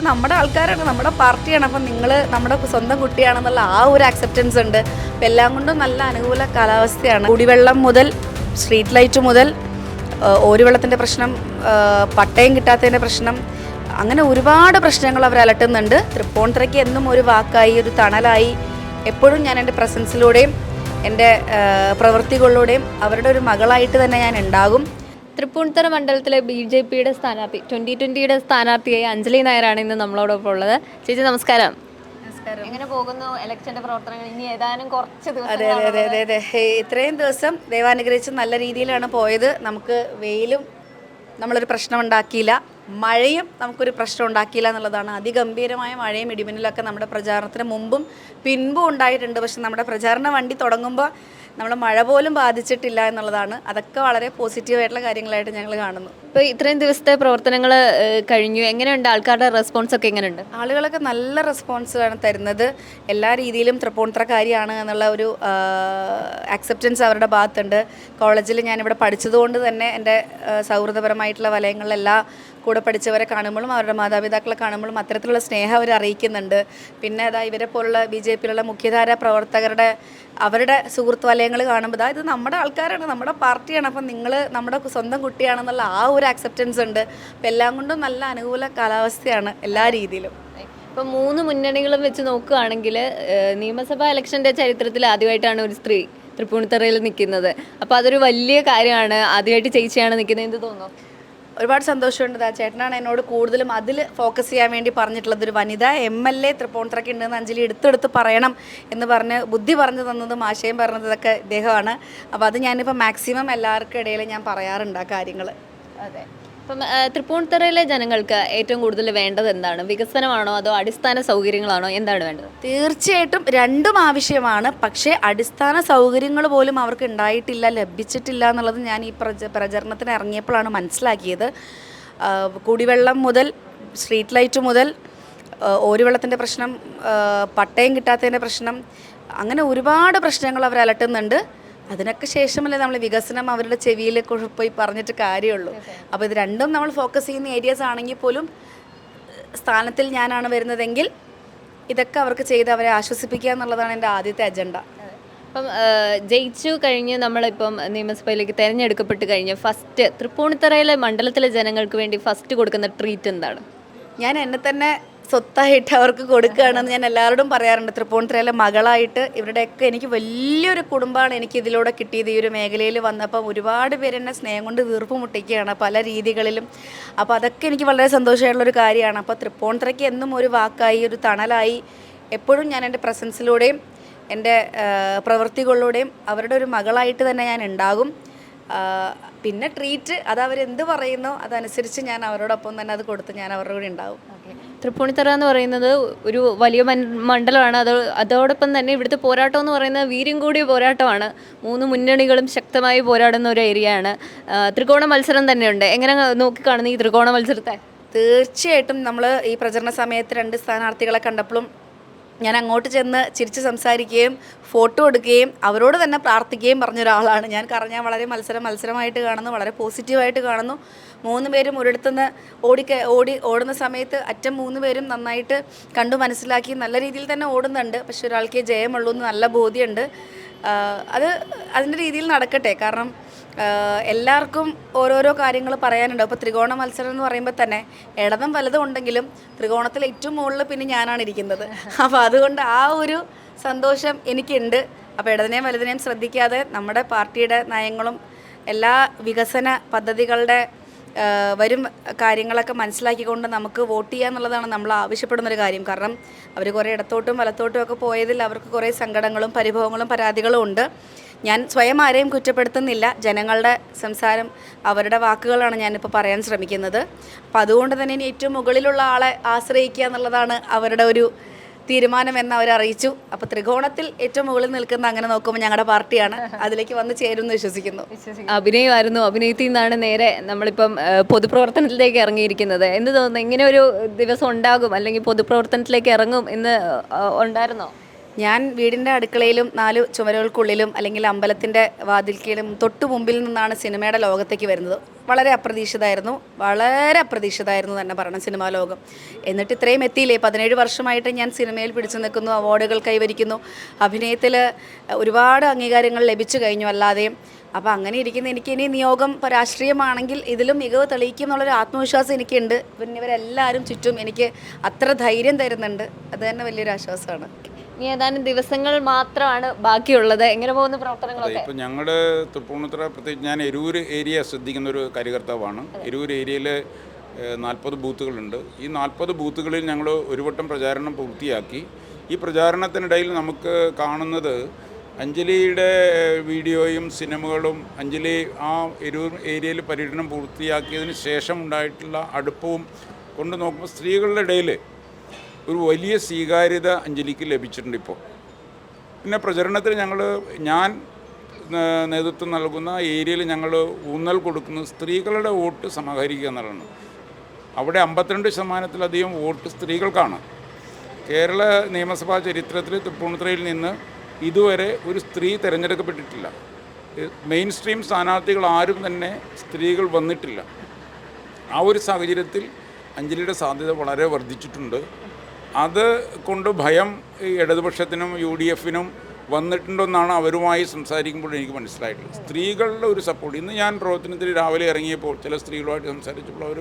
നമ്മുടെ ആൾക്കാരാണ്, നമ്മുടെ പാർട്ടിയാണ്, അപ്പം നിങ്ങൾ നമ്മുടെ സ്വന്തം കുട്ടിയാണെന്നുള്ള ആ ഒരു ആക്സെപ്റ്റൻസ് ഉണ്ട്. അപ്പം എല്ലാം കൊണ്ടും നല്ല അനുകൂല കാലാവസ്ഥയാണ്. കുടിവെള്ളം മുതൽ സ്ട്രീറ്റ് ലൈറ്റ് മുതൽ ഓരുവെള്ളത്തിൻ്റെ പ്രശ്നം, പട്ടയം കിട്ടാത്തതിൻ്റെ പ്രശ്നം, അങ്ങനെ ഒരുപാട് പ്രശ്നങ്ങൾ അവർ അലട്ടുന്നുണ്ട്. തൃപ്പൂണിത്തുറയ്ക്ക് എന്നും ഒരു വാക്കായി, ഒരു തണലായി എപ്പോഴും ഞാൻ എൻ്റെ പ്രസൻസിലൂടെയും എൻ്റെ പ്രവൃത്തികളിലൂടെയും അവരുടെ ഒരു മകളായിട്ട് തന്നെ ഞാൻ ഉണ്ടാകും. തൃപ്പൂണിത്തുറ മണ്ഡലത്തിലെ BJP-യുടെ സ്ഥാനാർത്ഥി 2020-യുടെ സ്ഥാനാർത്ഥിയായി അഞ്ജലി നായരാണ് ഇന്ന് നമ്മളോടൊപ്പം ഉള്ളത്. ചേച്ചി നമസ്കാരം. എങ്ങനെ പോകുന്നു ഇലക്ഷന്റെ പ്രവർത്തനങ്ങൾ? ഇനി ഏതാനും കുറച്ച് ദിവസം. അതെ അതെ അതെ അതെ അതെ ഇത്രയും ദിവസം ദൈവാനുഗ്രഹിച്ച് നല്ല രീതിയിലാണ് പോയത്. നമുക്ക് വെയിലും നമ്മളൊരു പ്രശ്നം ഉണ്ടാക്കിയില്ല, മഴയും നമുക്കൊരു പ്രശ്നം ഉണ്ടാക്കിയില്ല എന്നുള്ളതാണ്. അതിഗംഭീരമായ മഴയും ഇടിമിന്നലൊക്കെ നമ്മുടെ പ്രചാരണത്തിന് മുമ്പും പിൻപും ഉണ്ടായിട്ടുണ്ട്. പക്ഷെ നമ്മുടെ പ്രചാരണ വണ്ടി തുടങ്ങുമ്പോൾ നമ്മൾ മഴ പോലും ബാധിച്ചിട്ടില്ല എന്നുള്ളതാണ്. അതൊക്കെ വളരെ പോസിറ്റീവായിട്ടുള്ള കാര്യങ്ങളായിട്ട് ഞങ്ങൾ കാണുന്നു. ഇപ്പോൾ ഇത്രയും ദിവസത്തെ പ്രവർത്തനങ്ങൾ കഴിഞ്ഞു, എങ്ങനെയുണ്ട്? ആൾക്കാരുടെ റെസ്പോൺസ് ഒക്കെ എങ്ങനെയുണ്ട്? ആളുകളൊക്കെ നല്ല റെസ്പോൺസാണ് തരുന്നത്. എല്ലാ രീതിയിലും തൃപ്പൂണിത്തുറക്കാരിയാണ് എന്നുള്ള ഒരു ആക്സെപ്റ്റൻസ് അവരുടെ ഭാഗത്തുണ്ട്. കോളേജിൽ ഞാനിവിടെ പഠിച്ചതുകൊണ്ട് തന്നെ എൻ്റെ സൗഹൃദപരമായിട്ടുള്ള വലയങ്ങളിലെല്ലാം കൂടെ പഠിച്ചവരെ കാണുമ്പോഴും അവരുടെ മാതാപിതാക്കളെ കാണുമ്പോഴും അത്തരത്തിലുള്ള സ്നേഹം അവർ അറിയിക്കുന്നുണ്ട്. പിന്നെ അതാ ഇവരെ പോലുള്ള BJP-യിലുള്ള മുഖ്യധാര പ്രവർത്തകരുടെ അവരുടെ സുഹൃത്ത് വലയങ്ങൾ കാണുമ്പോൾ ഇത് നമ്മുടെ ആൾക്കാരാണ്, നമ്മുടെ പാർട്ടിയാണ്, അപ്പം നിങ്ങൾ നമ്മുടെ സ്വന്തം കുട്ടിയാണെന്നുള്ള ആ ഒരു ആക്സെപ്റ്റൻസ് ഉണ്ട്. അപ്പം എല്ലാം കൊണ്ടും നല്ല അനുകൂല കാലാവസ്ഥയാണ് എല്ലാ രീതിയിലും. ഇപ്പം 3 മുന്നണികളും വെച്ച് നോക്കുകയാണെങ്കിൽ നിയമസഭാ ഇലക്ഷൻ്റെ ചരിത്രത്തിൽ ആദ്യമായിട്ടാണ് ഒരു സ്ത്രീ തൃപ്പൂണിത്തുറയിൽ നിൽക്കുന്നത്. അപ്പോൾ അതൊരു വലിയ കാര്യമാണ്. ആദ്യമായിട്ട് ചേച്ചിയാണ് നിൽക്കുന്നത്, എന്ത് തോന്നുന്നു? ഒരുപാട് സന്തോഷമുണ്ട്. ആ ചേട്ടനാണ് എന്നോട് കൂടുതലും അതിൽ ഫോക്കസ് ചെയ്യാൻ വേണ്ടി പറഞ്ഞിട്ടുള്ളത്. ഒരു വനിതാ MLA തൃപ്പൂണിത്തുറയ്ക്ക് ഉണ്ടെന്ന് അഞ്ജലി എടുത്തെടുത്ത് പറയണം എന്ന് പറഞ്ഞ് ബുദ്ധി പറഞ്ഞു തന്നതും ആശയം പറഞ്ഞതൊക്കെ ഇദ്ദേഹമാണ്. അപ്പോൾ അത് ഞാനിപ്പോൾ മാക്സിമം എല്ലാവർക്കും ഇടയിൽ ഞാൻ പറയാറുണ്ട് ആ കാര്യങ്ങൾ. അതെ. അപ്പം തൃപ്പൂണിത്തുറയിലെ ജനങ്ങൾക്ക് ഏറ്റവും കൂടുതൽ വേണ്ടത് എന്താണ്? വികസനമാണോ അതോ അടിസ്ഥാന സൗകര്യങ്ങളാണോ? എന്താണ് വേണ്ടത്? തീർച്ചയായിട്ടും രണ്ടും ആവശ്യമാണ്. പക്ഷേ അടിസ്ഥാന സൗകര്യങ്ങൾ പോലും അവർക്ക് ഉണ്ടായിട്ടില്ല, ലഭിച്ചിട്ടില്ല എന്നുള്ളത് ഞാൻ ഈ പ്രചരണത്തിന് ഇറങ്ങിയപ്പോഴാണ് മനസ്സിലാക്കിയത്. കുടിവെള്ളം മുതൽ സ്ട്രീറ്റ് ലൈറ്റ് മുതൽ ഓരുവെള്ളത്തിൻ്റെ പ്രശ്നം, പട്ടയം കിട്ടാത്തതിൻ്റെ പ്രശ്നം, അങ്ങനെ ഒരുപാട് പ്രശ്നങ്ങൾ അവർ അലട്ടുന്നുണ്ട്. അതിനൊക്കെ ശേഷമല്ലേ നമ്മൾ വികസനം അവരുടെ ചെവിയിൽ പോയി പറഞ്ഞിട്ട് കാര്യമുള്ളൂ. അപ്പോൾ ഇത് രണ്ടും നമ്മൾ ഫോക്കസ് ചെയ്യുന്ന ഏരിയാസ് ആണെങ്കിൽ പോലും സ്ഥാനത്തിൽ ഞാനാണ് വരുന്നതെങ്കിൽ ഇതൊക്കെ അവർക്ക് ചെയ്ത് അവരെ ആശ്വസിപ്പിക്കുക എന്നുള്ളതാണ് എൻ്റെ ആദ്യത്തെ അജണ്ട. അപ്പം ജയിച്ചു കഴിഞ്ഞ് നമ്മളിപ്പം നിയമസഭയിലേക്ക് തിരഞ്ഞെടുക്കപ്പെട്ട് കഴിഞ്ഞ് ഫസ്റ്റ് തൃപ്പൂണിത്തുറയിലെ മണ്ഡലത്തിലെ ജനങ്ങൾക്ക് വേണ്ടി ഫസ്റ്റ് കൊടുക്കുന്ന ട്രീറ്റ് എന്താണ്? ഞാൻ എന്നെ തന്നെ സ്വത്തായിട്ട് അവർക്ക് കൊടുക്കുകയാണെന്ന് ഞാൻ എല്ലാവരോടും പറയാറുണ്ട്. തൃപ്പൂണിത്തുറയിലെ മകളായിട്ട് ഇവരുടെയൊക്കെ എനിക്ക് വലിയൊരു കുടുംബമാണ് എനിക്ക് ഇതിലൂടെ കിട്ടിയത്. ഈ ഒരു മേഖലയിൽ വന്നപ്പം ഒരുപാട് പേര് എന്നെ സ്നേഹം കൊണ്ട് വീർപ്പ് മുട്ടിക്കുകയാണ് പല രീതികളിലും. അപ്പോൾ അതൊക്കെ എനിക്ക് വളരെ സന്തോഷമായിട്ടുള്ളൊരു കാര്യമാണ്. അപ്പോൾ തൃപ്പൂണിത്തുറയ്ക്ക് എന്നും ഒരു വാക്കായി, ഒരു തണലായി എപ്പോഴും ഞാൻ എൻ്റെ പ്രസൻസിലൂടെയും എൻ്റെ പ്രവൃത്തികളിലൂടെയും അവരുടെ ഒരു മകളായിട്ട് തന്നെ ഞാൻ ഉണ്ടാകും. പിന്നെ ട്രീറ്റ് അത് അവരെന്ത് പറയുന്നോ അതനുസരിച്ച് ഞാൻ അവരോടൊപ്പം തന്നെ അത് കൊടുത്ത് ഞാൻ അവരുടെ കൂടെ ഉണ്ടാവും. തൃപ്പൂണിത്തുറ എന്ന് പറയുന്നത് ഒരു വലിയ മണ്ഡലമാണ്. അതോടൊപ്പം തന്നെ ഇവിടുത്തെ പോരാട്ടം എന്ന് പറയുന്നത് വീര്യം കൂടിയ പോരാട്ടമാണ്. 3 മുന്നണികളും ശക്തമായി പോരാടുന്ന ഒരു ഏരിയയാണ്. ത്രികോണ മത്സരം തന്നെയുണ്ട്. എങ്ങനെ നോക്കിക്കാണുന്നു ഈ ത്രികോണ മത്സരത്തെ? തീർച്ചയായിട്ടും നമ്മൾ ഈ പ്രചരണ സമയത്ത് 2 സ്ഥാനാർത്ഥികളെ കണ്ടപ്പോഴും ഞാൻ അങ്ങോട്ട് ചെന്ന് ചിരിച്ച് സംസാരിക്കുകയും ഫോട്ടോ എടുക്കുകയും അവരോട് തന്നെ പ്രാർത്ഥിക്കുകയും പറഞ്ഞൊരാളാണ് ഞാൻ. കാരണം ഞാൻ വളരെ മത്സരമായിട്ട് കാണുന്നു, വളരെ പോസിറ്റീവായിട്ട് കാണുന്നു. 3 പേരും ഒരിടത്തുനിന്ന് ഓടുന്ന സമയത്ത് അറ്റം 3 പേരും നന്നായിട്ട് കണ്ടു മനസ്സിലാക്കി നല്ല രീതിയിൽ തന്നെ ഓടുന്നുണ്ട്. പക്ഷെ ഒരാൾക്കേ ജയമുള്ളൂ എന്ന് നല്ല ബോധ്യമുണ്ട്. അതിൻ്റെ രീതിയിൽ നടക്കട്ടെ. കാരണം എല്ലാവർക്കും ഓരോരോ കാര്യങ്ങൾ പറയാനുണ്ട്. അപ്പോൾ ത്രികോണ മത്സരം എന്ന് പറയുമ്പോൾ തന്നെ ഇടതും വലതും ഉണ്ടെങ്കിലും ത്രികോണത്തിൽ ഏറ്റവും മുകളിൽ പിന്നെ ഞാനാണ് ഇരിക്കുന്നത്. അപ്പോൾ അതുകൊണ്ട് ആ ഒരു സന്തോഷം എനിക്കുണ്ട്. അപ്പോൾ ഇടതിനെയും വലതിനെയും ശ്രദ്ധിക്കാതെ നമ്മുടെ പാർട്ടിയുടെ നയങ്ങളും എല്ലാ വികസന പദ്ധതികളുടെ വരും കാര്യങ്ങളൊക്കെ മനസ്സിലാക്കിക്കൊണ്ട് നമുക്ക് വോട്ട് ചെയ്യുക എന്നുള്ളതാണ് നമ്മൾ ആവശ്യപ്പെടുന്നൊരു കാര്യം. കാരണം അവർ കുറേ ഇടത്തോട്ടും വലത്തോട്ടും ഒക്കെ പോയതിൽ അവർക്ക് കുറേ സങ്കടങ്ങളും പരിഭവങ്ങളും പരാതികളും ഉണ്ട്. ഞാൻ സ്വയം ആരെയും കുറ്റപ്പെടുത്തുന്നില്ല. ജനങ്ങളുടെ സംസാരം, അവരുടെ വാക്കുകളാണ് ഞാനിപ്പോൾ പറയാൻ ശ്രമിക്കുന്നത്. അപ്പോൾ അതുകൊണ്ട് തന്നെ ഇനി ഏറ്റവും മുകളിലുള്ള ആളെ ആശ്രയിക്കുക എന്നുള്ളതാണ് അവരുടെ ഒരു തീരുമാനമെന്ന് അവർ അറിയിച്ചു. അപ്പോൾ ത്രികോണത്തിൽ ഏറ്റവും മുകളിൽ നിൽക്കുന്ന അങ്ങനെ നോക്കുമ്പോൾ ഞങ്ങളുടെ പാർട്ടിയാണ്. അതിലേക്ക് വന്ന് ചേരുമെന്ന് വിശ്വസിക്കുന്നു. അഭിനയമായിരുന്നു, അഭിനയത്തിൽ നിന്നാണ് നേരെ നമ്മളിപ്പം പൊതുപ്രവർത്തനത്തിലേക്ക് ഇറങ്ങിയിരിക്കുന്നത്. എന്ത് തോന്നുന്നു, ഇങ്ങനെ ഒരു ദിവസം ഉണ്ടാകും അല്ലെങ്കിൽ പൊതുപ്രവർത്തനത്തിലേക്ക് ഇറങ്ങും എന്ന് ഉണ്ടായിരുന്നോ? ഞാൻ വീടിൻ്റെ അടുക്കളയിലും 4 ചുമരുകൾക്കുള്ളിലും അല്ലെങ്കിൽ അമ്പലത്തിൻ്റെ വാതിൽക്കലും തൊട്ടു മുമ്പിൽ നിന്നാണ് സിനിമയുടെ ലോകത്തേക്ക് വരുന്നത്. വളരെ അപ്രതീക്ഷിതമായിരുന്നു തന്നെ പറയണം സിനിമാ ലോകം. എന്നിട്ട് ഇത്രയും എത്തിയില്ലേ, 17 വർഷമായിട്ട് ഞാൻ സിനിമയിൽ പിടിച്ചു നിൽക്കുന്നു, അവാർഡുകൾ കൈവരിക്കുന്നു, അഭിനയത്തിൽ ഒരുപാട് അംഗീകാരങ്ങൾ ലഭിച്ചു കഴിഞ്ഞു അല്ലാതെയും. അപ്പോൾ അങ്ങനെ ഇരിക്കുന്ന എനിക്ക് ഇനി നിയോഗം രാഷ്ട്രീയമാണെങ്കിൽ ഇതിലും മികവ് തെളിയിക്കും എന്നുള്ളൊരു ആത്മവിശ്വാസം എനിക്കുണ്ട്. പിന്നെ ഇവരെല്ലാവരും ചുറ്റും എനിക്ക് അത്ര ധൈര്യം തരുന്നുണ്ട്, അത് തന്നെ വലിയൊരു ആശ്വാസമാണ്. ഇനി ഏതാനും ദിവസങ്ങൾ മാത്രമാണ് ബാക്കിയുള്ളത്. എങ്ങനെ പോകുന്ന പ്രവർത്തനങ്ങളൊക്കെ? ഇപ്പം ഞങ്ങൾ തൃപ്പൂണിത്തുറ, പ്രത്യേകിച്ച് ഞാൻ എരൂർ ഏരിയ ശ്രദ്ധിക്കുന്ന ഒരു കാര്യകർത്താവാണ്. എരൂർ ഏരിയയിൽ 40 ബൂത്തുകളുണ്ട്. ഈ 40 ബൂത്തുകളിൽ ഞങ്ങൾ ഒരു വട്ടം പ്രചാരണം പൂർത്തിയാക്കി. ഈ പ്രചാരണത്തിനിടയിൽ നമുക്ക് കാണുന്നത് അഞ്ജലിയുടെ വീഡിയോയും സിനിമകളും അഞ്ജലി ആ എരൂർ ഏരിയയിൽ പര്യടനം പൂർത്തിയാക്കിയതിന് ശേഷം ഉണ്ടായിട്ടുള്ള അടുപ്പവും കൊണ്ട് നോക്കുമ്പോൾ സ്ത്രീകളുടെ ഇടയിൽ ഒരു വലിയ സ്വീകാര്യത അഞ്ജലിക്ക് ലഭിച്ചിട്ടുണ്ട് ഇപ്പോൾ. പിന്നെ പ്രചരണത്തിൽ ഞാൻ നേതൃത്വം നൽകുന്ന ഏരിയയിൽ ഞങ്ങൾ ഊന്നൽ കൊടുക്കുന്നത് സ്ത്രീകളുടെ വോട്ട് സമാഹരിക്കുക എന്നുള്ളതാണ്. അവിടെ 52% വോട്ട് സ്ത്രീകൾക്കാണ്. കേരള നിയമസഭാ ചരിത്രത്തിൽ തൃപ്പൂണിത്തുറയിൽ നിന്ന് ഇതുവരെ ഒരു സ്ത്രീ തിരഞ്ഞെടുക്കപ്പെട്ടിട്ടില്ല. മെയിൻ സ്ട്രീം സ്ഥാനാർത്ഥികൾ ആരും തന്നെ സ്ത്രീകൾ വന്നിട്ടില്ല. ആ ഒരു സാഹചര്യത്തിൽ അഞ്ജലിയുടെ സാധ്യത വളരെ വർദ്ധിച്ചിട്ടുണ്ട്. അത് കൊണ്ട് ഭയം ഈ ഇടതുപക്ഷത്തിനും UDFനും വന്നിട്ടുണ്ടെന്നാണ് അവരുമായി സംസാരിക്കുമ്പോൾ എനിക്ക് മനസ്സിലായിട്ടുള്ളത്. സ്ത്രീകളുടെ ഒരു സപ്പോർട്ട് ഇന്ന് ഞാൻ പ്രവർത്തനത്തിൽ രാവിലെ ഇറങ്ങിയപ്പോൾ ചില സ്ത്രീകളുമായിട്ട് സംസാരിച്ചപ്പോൾ അവർ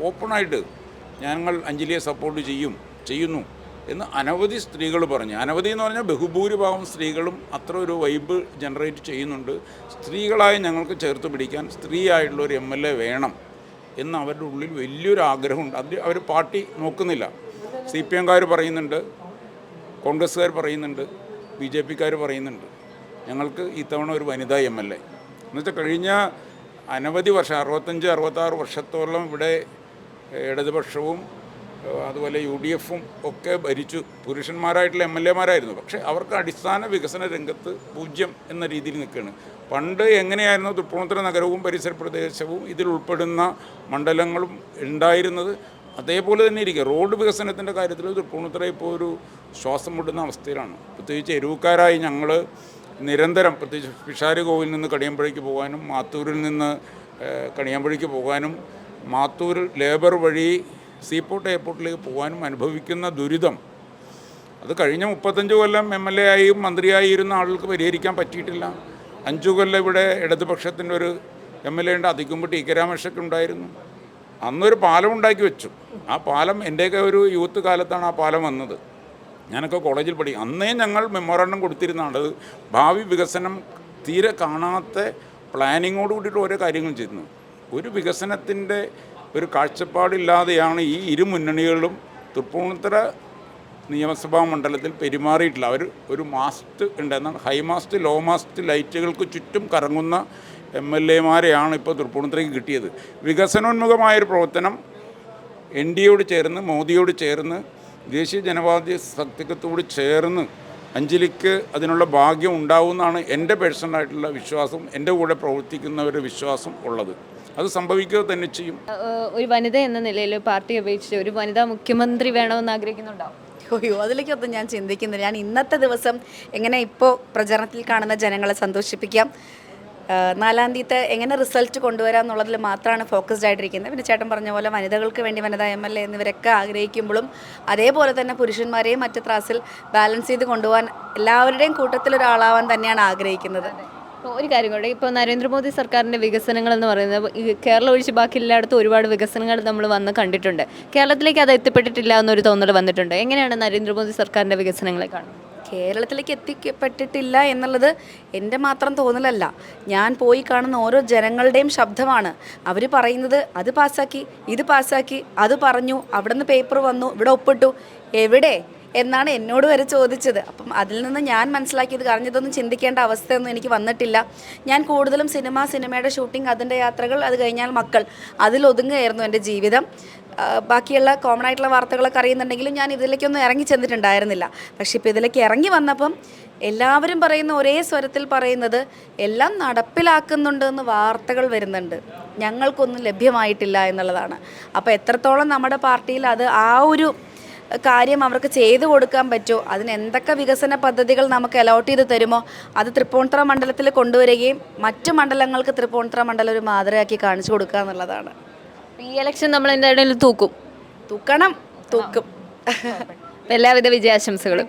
ഓപ്പണായിട്ട് ഞങ്ങൾ അഞ്ജലിയെ സപ്പോർട്ട് ചെയ്യുന്നു എന്ന് അനവധി സ്ത്രീകൾ പറഞ്ഞു. അനവധി എന്ന് പറഞ്ഞാൽ ബഹുഭൂരിഭാഗം സ്ത്രീകളും അത്ര ഒരു വൈബ് ജനറേറ്റ് ചെയ്യുന്നുണ്ട്. സ്ത്രീകളായി ഞങ്ങൾക്ക് ചേർത്ത് പിടിക്കാൻ സ്ത്രീയായിട്ടുള്ള ഒരു MLA വേണം എന്ന് അവരുടെ ഉള്ളിൽ വലിയൊരു ആഗ്രഹമുണ്ട്. അത് അവർ പാർട്ടി നോക്കുന്നില്ല. CPM-കാർ പറയുന്നുണ്ട്, കോൺഗ്രസ്സുകാർ പറയുന്നുണ്ട്, BJP-കാർ പറയുന്നുണ്ട് ഞങ്ങൾക്ക് ഇത്തവണ ഒരു വനിതാ MLA. എന്നുവെച്ചാൽ കഴിഞ്ഞ അനവധി വർഷം 65-66 വർഷത്തോളം ഇവിടെ ഇടതുപക്ഷവും അതുപോലെ UDFും ഒക്കെ ഭരിച്ചു. പുരുഷന്മാരായിട്ടുള്ള MLA-മാരായിരുന്നു. പക്ഷേ അവർക്ക് അടിസ്ഥാന വികസന രംഗത്ത് 0 എന്ന രീതിയിൽ നിൽക്കുകയാണ്. പണ്ട് എങ്ങനെയായിരുന്നു തൃപ്പൂണിത്തുറ നഗരവും പരിസര പ്രദേശവും ഇതിൽ ഉൾപ്പെടുന്ന മണ്ഡലങ്ങളും ഉണ്ടായിരുന്നത്, അതേപോലെ തന്നെ ഇരിക്കുക. റോഡ് വികസനത്തിൻ്റെ കാര്യത്തിൽ തൃപ്പൂണിത്തുറ ഇപ്പോൾ ഒരു ശ്വാസം മുട്ടുന്ന അവസ്ഥയിലാണ്. പ്രത്യേകിച്ച് എരൂക്കാരായി ഞങ്ങൾ നിരന്തരം, പ്രത്യേകിച്ച് പിഷാരി കോവിൽ നിന്ന് കണിയാമ്പുഴയ്ക്ക് പോകാനും മാത്തൂരിൽ നിന്ന് കണിയാമ്പുഴയ്ക്ക് പോകാനും മാത്തൂർ ലേബർ വഴി സീപോർട്ട് എയർപോർട്ടിലേക്ക് പോകാനും അനുഭവിക്കുന്ന ദുരിതം അത് കഴിഞ്ഞ 35 കൊല്ലം MLA ആയും മന്ത്രിയായി ഇരുന്ന ആളുകൾക്ക് പരിഹരിക്കാൻ പറ്റിയിട്ടില്ല. 5 കൊല്ലം ഇവിടെ ഇടതുപക്ഷത്തിൻ്റെ ഒരു MLA ഉണ്ട്, അതിക്കുമ്പോൾ TK രാമകൃഷ്ണൻ ഉണ്ടായിരുന്നു. അന്നൊരു പാലം ഉണ്ടാക്കി വെച്ചു. ആ പാലം എൻ്റെയൊക്കെ ഒരു യൂത്ത് കാലത്താണ് ആ പാലം വന്നത്. ഞാനൊക്കെ കോളേജിൽ പഠിക്കും. അന്നേ ഞങ്ങൾ മെമ്മോറാണ്ടം കൊടുത്തിരുന്നതാണ്. അത് ഭാവി വികസനം തീരെ കാണാത്ത പ്ലാനിങ്ങോട് കൂടിയിട്ട് ഓരോ കാര്യങ്ങളും ചെയ്യുന്നു. ഒരു വികസനത്തിൻ്റെ ഒരു കാഴ്ചപ്പാടില്ലാതെയാണ് ഈ ഇരു മുന്നണികളും തൃപ്പൂണിത്തുറ നിയമസഭാ മണ്ഡലത്തിൽ പെരുമാറിയിട്ടില്ല. അവർ ഒരു മാസ്റ്റ് ഉണ്ടെന്നാണ്, ഹൈ മാസ്റ്റ് ലോ മാസ്റ്റ് ലൈറ്റുകൾക്ക് ചുറ്റും കറങ്ങുന്ന MLA-മാരെയാണ് ഇപ്പോൾ തൃപ്പൂണിത്തുറയ്ക്ക് കിട്ടിയത്. വികസനോന്മുഖമായൊരു പ്രവർത്തനം NDA-യോട് ചേർന്ന്, മോദിയോട് ചേർന്ന്, ദേശീയ ജനവാദി സത്യത്തോട് ചേർന്ന് അഞ്ജലിക്ക് അതിനുള്ള ഭാഗ്യം ഉണ്ടാവുമെന്നാണ് എൻ്റെ പേഴ്സണലായിട്ടുള്ള വിശ്വാസം, എൻ്റെ കൂടെ പ്രവർത്തിക്കുന്നവരുടെ വിശ്വാസം ഉള്ളത്. അത് സംഭവിക്കുക തന്നെ ചെയ്യും. ഒരു വനിത എന്ന നിലയിൽ പാർട്ടി അപേക്ഷിച്ച് ഒരു വനിതാ മുഖ്യമന്ത്രി വേണമെന്ന് ആഗ്രഹിക്കുന്നുണ്ടാവും? അതിലേക്കൊന്നും ഞാൻ ചിന്തിക്കുന്നില്ല. ഞാൻ ഇന്നത്തെ ദിവസം എങ്ങനെ ഇപ്പോൾ പ്രചരണത്തിൽ കാണുന്ന ജനങ്ങളെ സന്തോഷിപ്പിക്കാം, 4-ാം തീയതി എങ്ങനെ റിസൾട്ട് കൊണ്ടുവരാം എന്നുള്ളതിൽ മാത്രമാണ് ഫോക്കസ്ഡ് ആയിട്ടിരിക്കുന്നത്. പിന്നെ ചേട്ടൻ പറഞ്ഞ പോലെ വനിതകൾക്ക് വേണ്ടി വനിതാ MLA എന്നിവരൊക്കെ ആഗ്രഹിക്കുമ്പോഴും അതേപോലെ തന്നെ പുരുഷന്മാരെയും മറ്റ് ത്രാസിൽ ബാലൻസ് ചെയ്ത് കൊണ്ടുപോകാൻ എല്ലാവരുടെയും കൂട്ടത്തിലൊരാളാവാൻ തന്നെയാണ് ആഗ്രഹിക്കുന്നത്. ഒരു കാര്യം കൂടെ, ഇപ്പോൾ നരേന്ദ്രമോദി സർക്കാരിൻ്റെ വികസനങ്ങൾ എന്ന് പറയുന്നത് കേരളം ഒഴിച്ച് ബാക്കി എല്ലായിടത്തും ഒരുപാട് വികസനങ്ങൾ നമ്മൾ വന്ന് കണ്ടിട്ടുണ്ട്. കേരളത്തിലേക്ക് അത് എത്തിപ്പെട്ടിട്ടില്ല എന്നൊരു തോന്നൽ വന്നിട്ടുണ്ട്. എങ്ങനെയാണ് നരേന്ദ്രമോദി സർക്കാരിൻ്റെ വികസനങ്ങളെ കാണുന്നത്? കേരളത്തിലേക്ക് എത്തിക്കപ്പെട്ടിട്ടില്ല എന്നുള്ളത് എൻ്റെ മാത്രം തോന്നലല്ല. ഞാൻ പോയി കാണുന്ന ഓരോ ജനങ്ങളുടെയും ശബ്ദമാണ്. അവർ പറയുന്നത് അത് പാസ്സാക്കി, ഇത് പാസ്സാക്കി, അത് പറഞ്ഞു, അവിടെ നിന്ന് പേപ്പർ വന്നു, ഇവിടെ ഒപ്പിട്ടു, എവിടെ എന്നാണ് എന്നോട് വരെ ചോദിച്ചത്. അപ്പം അതിൽ നിന്ന് ഞാൻ മനസ്സിലാക്കിയത്, കാരണം ഇതൊന്നും ചിന്തിക്കേണ്ട അവസ്ഥയൊന്നും എനിക്ക് വന്നിട്ടില്ല. ഞാൻ കൂടുതലും സിനിമയുടെ ഷൂട്ടിംഗ്, അതിൻ്റെ യാത്രകൾ, അത് കഴിഞ്ഞാൽ മക്കൾ, അതിലൊതുങ്ങുകയായിരുന്നു എൻ്റെ ജീവിതം. ബാക്കിയുള്ള കോമൺ ആയിട്ടുള്ള വാർത്തകളൊക്കെ അറിയുന്നുണ്ടെങ്കിലും ഞാൻ ഇതിലേക്കൊന്നും ഇറങ്ങി ചെന്നിട്ടുണ്ടായിരുന്നില്ല. പക്ഷെ ഇപ്പോൾ ഇതിലേക്ക് ഇറങ്ങി വന്നപ്പം എല്ലാവരും പറയുന്ന ഒരേ സ്വരത്തിൽ പറയുന്നത് എല്ലാം നടപ്പിലാക്കുന്നുണ്ടെന്ന് വാർത്തകൾ വരുന്നുണ്ട്, ഞങ്ങൾക്കൊന്നും ലഭ്യമായിട്ടില്ല എന്നുള്ളതാണ്. അപ്പോൾ എത്രത്തോളം നമ്മുടെ പാർട്ടിയിൽ അത് ആ ഒരു കാര്യം അവർക്ക് ചെയ്തു കൊടുക്കാൻ പറ്റുമോ, അതിന് എന്തൊക്കെ വികസന പദ്ധതികൾ നമുക്ക് അലോട്ട് ചെയ്ത് തരുമോ അത് തൃപ്പൂണിത്തുറ മണ്ഡലത്തിൽ കൊണ്ടുവരികയും മറ്റു മണ്ഡലങ്ങൾക്ക് തൃപ്പൂണിത്തുറ മണ്ഡലം ഒരു മാതൃകയാക്കി കാണിച്ചു കൊടുക്കുക എന്നുള്ളതാണ്. ഈ ഇലക്ഷൻ നമ്മൾ എന്തായാലും തൂക്കും. തൂക്കണം, തൂക്കും. എല്ലാവിധ വിജയാശംസകളും.